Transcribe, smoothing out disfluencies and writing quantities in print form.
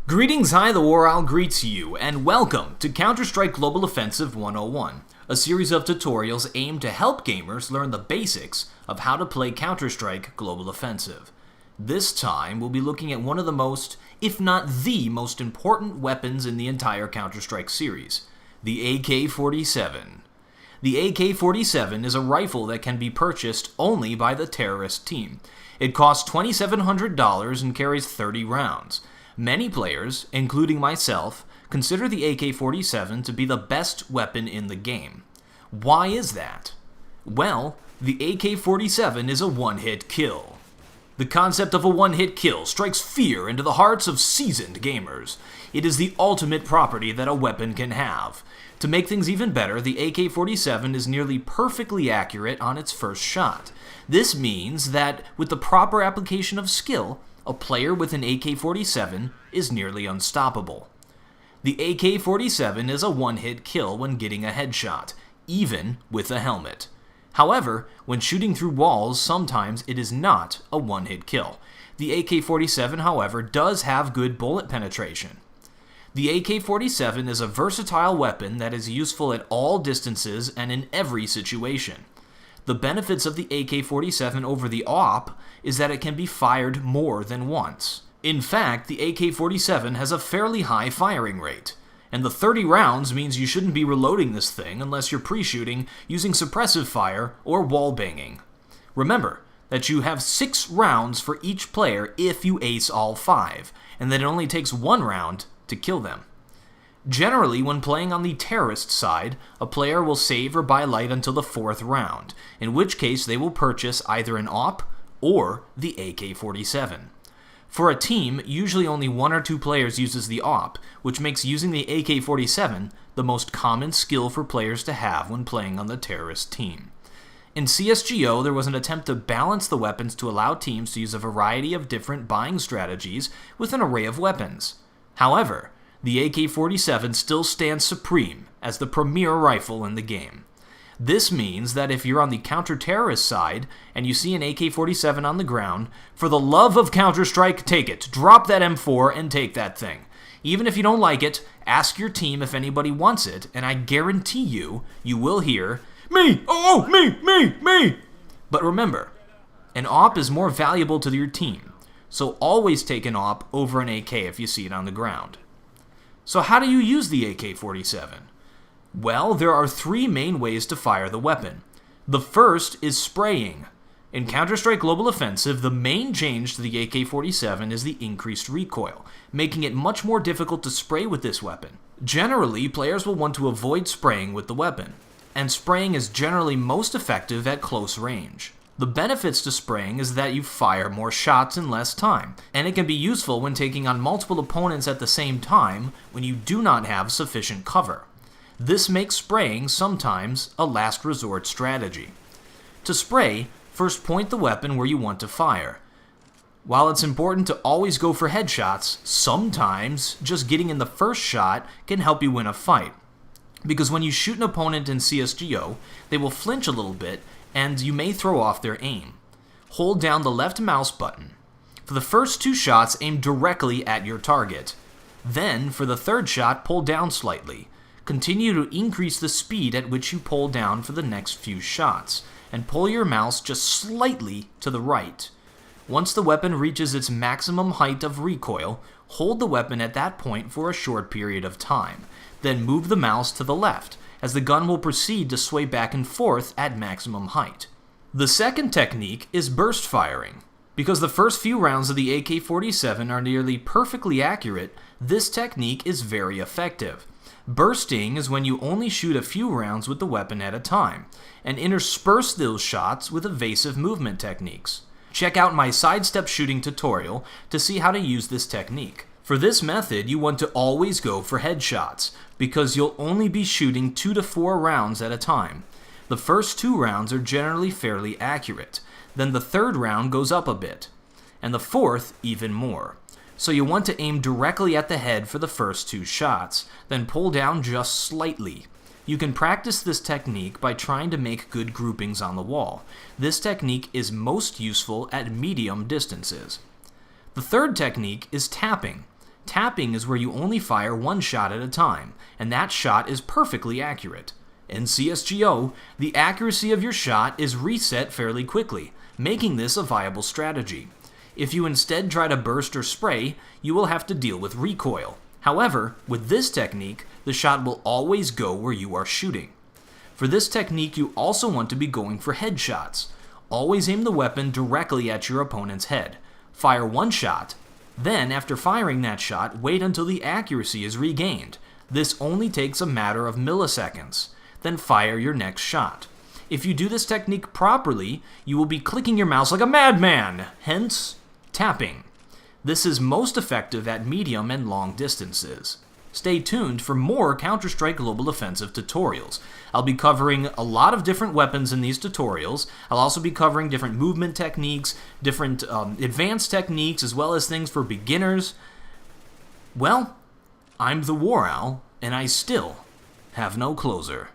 Greetings, Hi, the War Owl greets you, and welcome to Counter-Strike Global Offensive 101, a series of tutorials aimed to help gamers learn the basics of how to play Counter-Strike Global Offensive. This time, we'll be looking at one of the most, if not the most important weapons in the entire Counter-Strike series, the AK47. The AK47 is a rifle that can be purchased only by the terrorist team. It costs $2,700 and carries 30 rounds. Many players, including myself, consider the AK-47 to be the best weapon in the game. Why is that? Well, the AK-47 is a one-hit kill. The concept of a one-hit kill strikes fear into the hearts of seasoned gamers. It is the ultimate property that a weapon can have. To make things even better, the AK-47 is nearly perfectly accurate on its first shot. This means that, with the proper application of skill, a player with an AK-47 is nearly unstoppable. The AK-47 is a one-hit kill when getting a headshot, even with a helmet. However, when shooting through walls, sometimes it is not a one-hit kill. The AK-47, however, does have good bullet penetration. The AK-47 is a versatile weapon that is useful at all distances and in every situation. The benefits of the AK-47 over the AWP is that it can be fired more than once. In fact, the AK-47 has a fairly high firing rate, and the 30 rounds means you shouldn't be reloading this thing unless you're pre-shooting using suppressive fire or wall banging. Remember that you have 6 rounds for each player if you ace all 5, and that it only takes 1 round to kill them. Generally, when playing on the terrorist side, a player will save or buy light until the 4th round, in which case they will purchase either an AWP or the AK-47. For a team, usually only 1 or 2 players uses the AWP, which makes using the AK-47 the most common skill for players to have when playing on the terrorist team. In CSGO, there was an attempt to balance the weapons to allow teams to use a variety of different buying strategies with an array of weapons. However, the AK-47 still stands supreme as the premier rifle in the game. This means that if you're on the counter-terrorist side and you see an AK-47 on the ground, for the love of Counter-Strike, take it. Drop that M4 and take that thing. Even if you don't like it, ask your team if anybody wants it, and I guarantee you will hear, "Me! Oh, me! But remember, an AWP is more valuable to your team, so always take an AWP over an AK if you see it on the ground. So how do you use the AK-47? Well, there are 3 main ways to fire the weapon. The first is spraying. In Counter-Strike Global Offensive, the main change to the AK-47 is the increased recoil, making it much more difficult to spray with this weapon. Generally, players will want to avoid spraying with the weapon, and spraying is generally most effective at close range. The benefits to spraying is that you fire more shots in less time, and it can be useful when taking on multiple opponents at the same time when you do not have sufficient cover. This makes spraying sometimes a last resort strategy. To spray, first point the weapon where you want to fire. While it's important to always go for headshots, sometimes just getting in the first shot can help you win a fight. Because when you shoot an opponent in CSGO, they will flinch a little bit and you may throw off their aim. Hold down the left mouse button. For the first 2 shots, aim directly at your target. Then, for the 3rd shot, pull down slightly. Continue to increase the speed at which you pull down for the next few shots, and pull your mouse just slightly to the right. Once the weapon reaches its maximum height of recoil, hold the weapon at that point for a short period of time. Then move the mouse to the left, as the gun will proceed to sway back and forth at maximum height. The second technique is burst firing. Because the first few rounds of the AK-47 are nearly perfectly accurate, this technique is very effective. Bursting is when you only shoot a few rounds with the weapon at a time, and intersperse those shots with evasive movement techniques. Check out my sidestep shooting tutorial to see how to use this technique. For this method, you want to always go for headshots, because you'll only be shooting 2 to 4 rounds at a time. The first 2 rounds are generally fairly accurate, then the 3rd round goes up a bit, and the 4th even more. So you want to aim directly at the head for the first 2 shots, then pull down just slightly. You can practice this technique by trying to make good groupings on the wall. This technique is most useful at medium distances. The third technique is tapping. Tapping is where you only fire one shot at a time, and that shot is perfectly accurate. In CSGO, the accuracy of your shot is reset fairly quickly, making this a viable strategy. If you instead try to burst or spray, you will have to deal with recoil. However, with this technique, the shot will always go where you are shooting. For this technique, you also want to be going for headshots. Always aim the weapon directly at your opponent's head. Fire one shot. Then, after firing that shot, wait until the accuracy is regained. This only takes a matter of milliseconds. Then fire your next shot. If you do this technique properly, you will be clicking your mouse like a madman, hence tapping. This is most effective at medium and long distances. Stay tuned for more Counter-Strike Global Offensive tutorials. I'll be covering a lot of different weapons in these tutorials. I'll also be covering different movement techniques, different advanced techniques, as well as things for beginners. Well, I'm the War Owl, and I still have no closer.